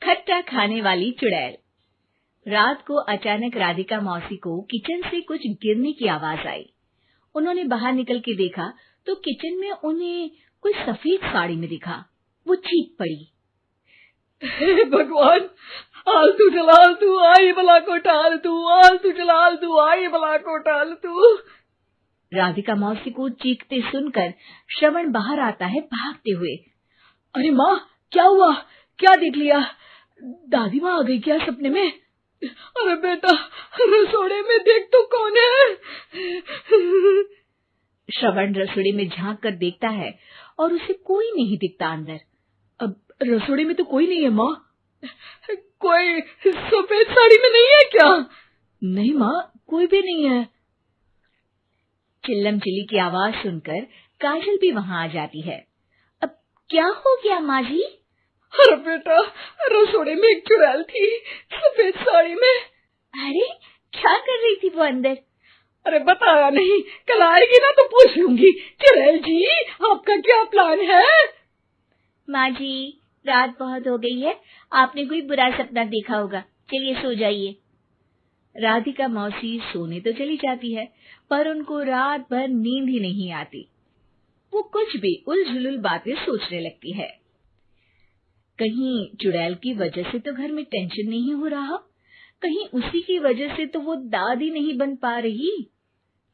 खट्टा खाने वाली चुड़ैल। रात को अचानक राधिका मौसी को किचन से कुछ गिरने की आवाज आई। उन्होंने बाहर निकल के देखा तो किचन में उन्हें कोई सफेद साड़ी में दिखा। वो चीख पड़ी, हे भगवान, आलतू जलालतू आई भला को टालतू, आलतू जलालतू आई भला को टालतू। राधिका मौसी को चीखते सुनकर श्रवण बाहर आता है भागते हुए। अरे माँ, क्या हुआ? क्या देख लिया? दादी माँ आ गई क्या सपने में? अरे बेटा, रसोड़े में देख तो कौन है? श्रवण रसोड़े में झांक कर देखता है और उसे कोई नहीं दिखता अंदर। अब रसोड़े में तो कोई नहीं है माँ। कोई सफेद साड़ी में नहीं है क्या? नहीं माँ, कोई भी नहीं है। चिल्लम चिल्ली की आवाज सुनकर काजल भी वहां आ जाती है। अब क्या हो गया माँ जी? अरे बेटा, रसोड़े में एक चुड़ैल थी सफेद साड़ी में। अरे क्या कर रही थी वो अंदर? अरे बताया नहीं, कल आएगी ना तो पूछ लूंगी। चुड़ैल जी, आपका क्या प्लान है? माँ जी, रात बहुत हो गई है, आपने कोई बुरा सपना देखा होगा, चलिए सो जाइए। राधिका मौसी सोने तो चली जाती है, पर उनको रात भर नींद ही नहीं आती। वो कुछ भी उलझुल बातें सोचने लगती है। कहीं चुड़ैल की वजह से तो घर में टेंशन नहीं हो रहा, कहीं उसी की वजह से तो वो दादी नहीं बन पा रही।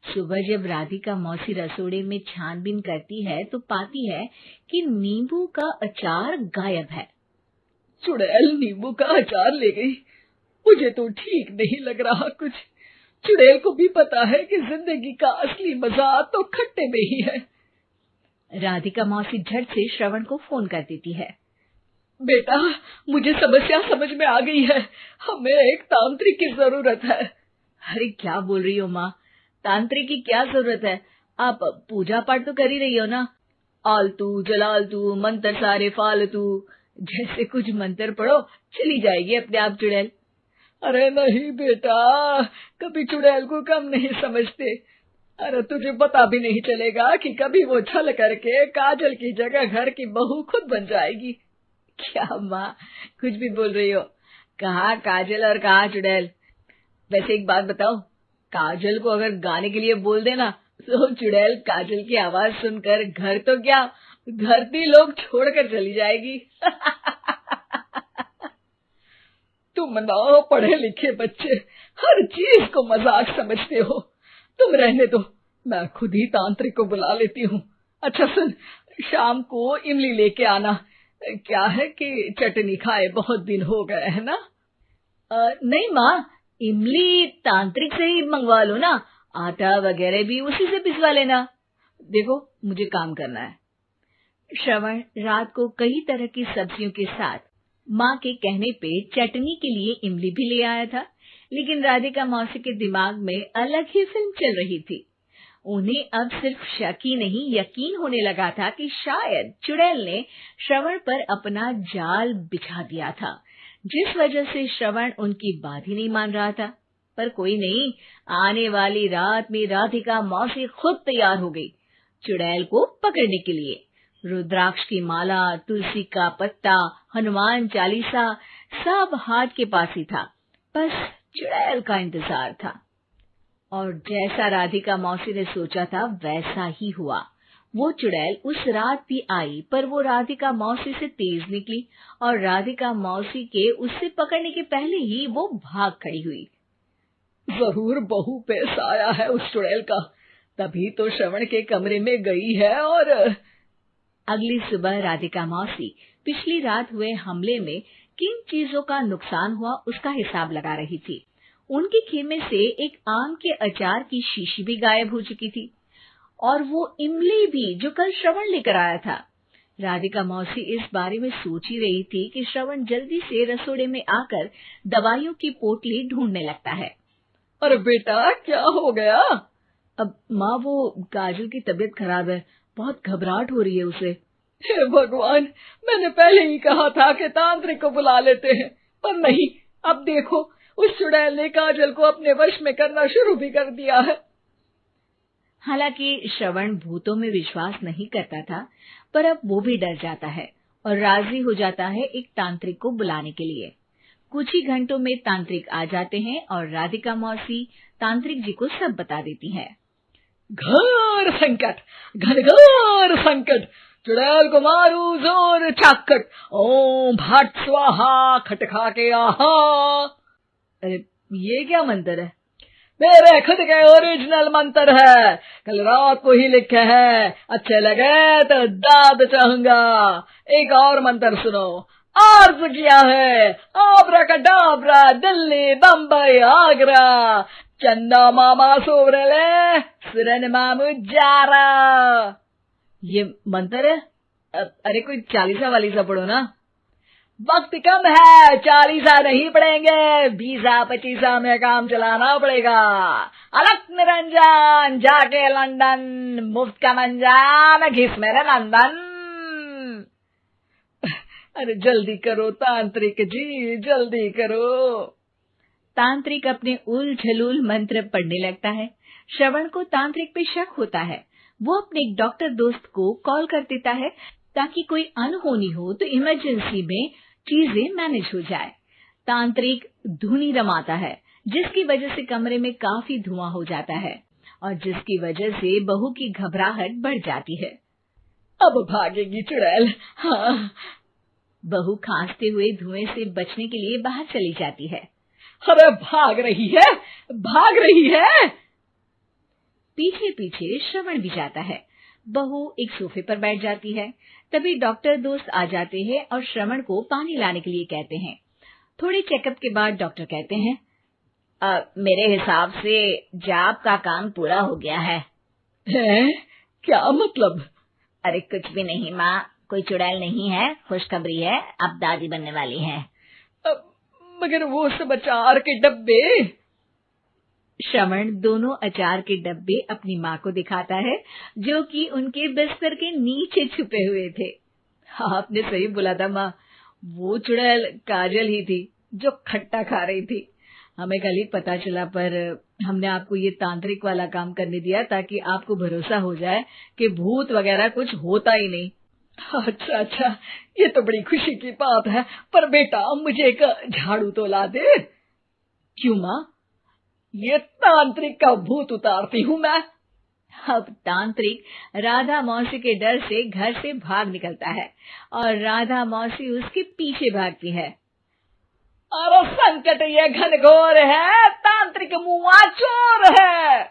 सुबह जब राधिका मौसी रसोड़े में छानबीन करती है तो पाती है कि नींबू का अचार गायब है। चुड़ैल नींबू का अचार ले गई? मुझे तो ठीक नहीं लग रहा कुछ। चुड़ैल को भी पता है कि जिंदगी का असली मजा तो खट्टे में ही है। राधिका मौसी झट से श्रवण को फोन कर देती है। बेटा, मुझे समस्या समझ में आ गई है, हमें एक तांत्रिक की जरूरत है। अरे क्या बोल रही हो माँ, तांत्रिक की क्या जरूरत है? आप पूजा पाठ तो कर ही रही हो ना। आलतू जलालतू मंत्र सारे फालतू जैसे कुछ मंत्र पढ़ो, चली जाएगी अपने आप चुड़ैल। अरे नहीं बेटा, कभी चुड़ैल को कम नहीं समझते। अरे तुझे पता भी नहीं चलेगा कि कभी वो छल करके काजल की जगह घर की बहू खुद बन जाएगी। क्या माँ, कुछ भी बोल रही हो? कहाँ काजल और कहाँ चुड़ैल? वैसे एक बात बताओ, काजल को अगर गाने के लिए बोल देना तो चुड़ैल काजल की आवाज सुनकर घर तो क्या, धरती लोग छोड़कर चली जाएगी। तुम ना पढ़े लिखे बच्चे हर चीज को मजाक समझते हो। तुम रहने दो, मैं खुद ही तांत्रिक को बुला लेती हूँ। अच्छा सुन, शाम को इमली लेके आना। क्या है कि चटनी खाए बहुत दिन हो गए है ना? नहीं माँ, इमली तांत्रिक से ही मंगवा लो ना, आटा वगैरह भी उसी से पिसवा लेना। देखो मुझे काम करना है। श्रवण रात को कई तरह की सब्जियों के साथ माँ के कहने पे चटनी के लिए इमली भी ले आया था, लेकिन राधिका मौसी के दिमाग में अलग ही फिल्म चल रही थी। उन्हें अब सिर्फ शक ही नहीं यकीन होने लगा था कि शायद चुड़ैल ने श्रवण पर अपना जाल बिछा दिया था, जिस वजह से श्रवण उनकी बात ही नहीं मान रहा था। पर कोई नहीं, आने वाली रात में राधिका मौसी खुद तैयार हो गई चुड़ैल को पकड़ने के लिए। रुद्राक्ष की माला, तुलसी का पत्ता, हनुमान चालीसा सब हाथ के पास ही था, बस चुड़ैल का इंतजार था। और जैसा राधिका मौसी ने सोचा था वैसा ही हुआ। वो चुड़ैल उस रात भी आई, पर वो राधिका मौसी से तेज निकली और राधिका मौसी के उससे पकड़ने के पहले ही वो भाग खड़ी हुई। जरूर बहू पे साया है उस चुड़ैल का, तभी तो श्रवण के कमरे में गई है। और अगली सुबह राधिका मौसी पिछली रात हुए हमले में किन चीजों का नुकसान हुआ उसका हिसाब लगा रही थी। उनके खेमे से एक आम के अचार की शीशी भी गायब हो चुकी थी और वो इमली भी जो कल श्रवण लेकर आया था। राधिका मौसी इस बारे में सोच ही रही थी कि श्रवण जल्दी से रसोड़े में आकर दवाइयों की पोटली ढूंढने लगता है। अरे बेटा, क्या हो गया? अब माँ, वो काजल की तबीयत खराब है, बहुत घबराहट हो रही है उसे। हे भगवान, मैंने पहले ही कहा था कि तांत्रिक को बुला लेते हैं, पर नहीं। अब देखो, उस चुड़ैल ने काजल को अपने वश में करना शुरू भी कर दिया है। हालांकि श्रवण भूतों में विश्वास नहीं करता था, पर अब वो भी डर जाता है। और राजी हो जाता है एक तांत्रिक को बुलाने के लिए। कुछ ही घंटों में तांत्रिक आ जाते हैं और राधिका मौसी तांत्रिक जी को सब बता देती हैं। घोर संकट, घनघोर संकट, चुड़ैल को मारू जोर चाकट, ओम भट स्वाहा खटखा के आहा। अरे ये क्या मंत्र है? मेरे खुद के ओरिजिनल मंत्र है, कल रात को ही लिखे हैं, अच्छे लगे तो दाद चाहूंगा। एक और मंत्र सुनो, अर्ज किया है आब्राकडाब्रा, दिल्ली बम्बई आगरा, चंदा मामा सोबरले सुरन मामू जारा। ये मंत्र है? अरे कोई चालीसा वालीसा पढ़ो ना। वक्त कम है, 40 नहीं पड़ेंगे, 20-25 में काम चलाना पड़ेगा। अलग निरंजन जाके लंदन, मुफ्त का मंजान घिस मेरे नंदन। अरे जल्दी करो तांत्रिक जी, जल्दी करो। तांत्रिक अपने उल झलूल मंत्र पढ़ने लगता है। श्रवण को तांत्रिक पे शक होता है। वो अपने एक डॉक्टर दोस्त को कॉल कर देता है ताकि कोई अनहोनी हो तो इमरजेंसी में चीजें मैनेज हो जाए। तांत्रिक धुनी रमाता है, जिसकी वजह से कमरे में काफी धुआं हो जाता है और जिसकी वजह से बहू की घबराहट बढ़ जाती है। अब भागेगी चुड़ैल। हाँ। बहू खांसते हुए धुएं से बचने के लिए बाहर चली जाती है। अरे भाग रही है, भाग रही है। पीछे पीछे श्रवण भी जाता है। बहू एक सोफे पर बैठ जाती है। तभी डॉक्टर दोस्त आ जाते हैं और श्रवण को पानी लाने के लिए कहते हैं। थोड़े चेकअप के बाद डॉक्टर कहते हैं, मेरे हिसाब से जाप का काम पूरा हो गया है। क्या मतलब? अरे कुछ भी नहीं माँ, कोई चुड़ैल नहीं है, खुशखबरी है, अब दादी बनने वाली है। मगर वो सब अचार के डब्बे। श्रवण दोनों अचार के डब्बे अपनी माँ को दिखाता है, जो कि उनके बिस्तर के नीचे छुपे हुए थे। आपने सही बोला था माँ, वो चुड़ैल काजल ही थी जो खट्टा खा रही थी। हमें कल ही पता चला, पर हमने आपको ये तांत्रिक वाला काम करने दिया ताकि आपको भरोसा हो जाए कि भूत वगैरह कुछ होता ही नहीं। अच्छा अच्छा, ये तो बड़ी खुशी की बात है, पर बेटा मुझे एक झाड़ू तो ला दे। क्यों माँ? ये तांत्रिक का भूत उतारती हूँ मैं। अब तांत्रिक राधा मौसी के डर से घर से भाग निकलता है और राधा मौसी उसके पीछे भागती है। अरे संकट ये घनघोर है, तांत्रिक मुआ चोर है।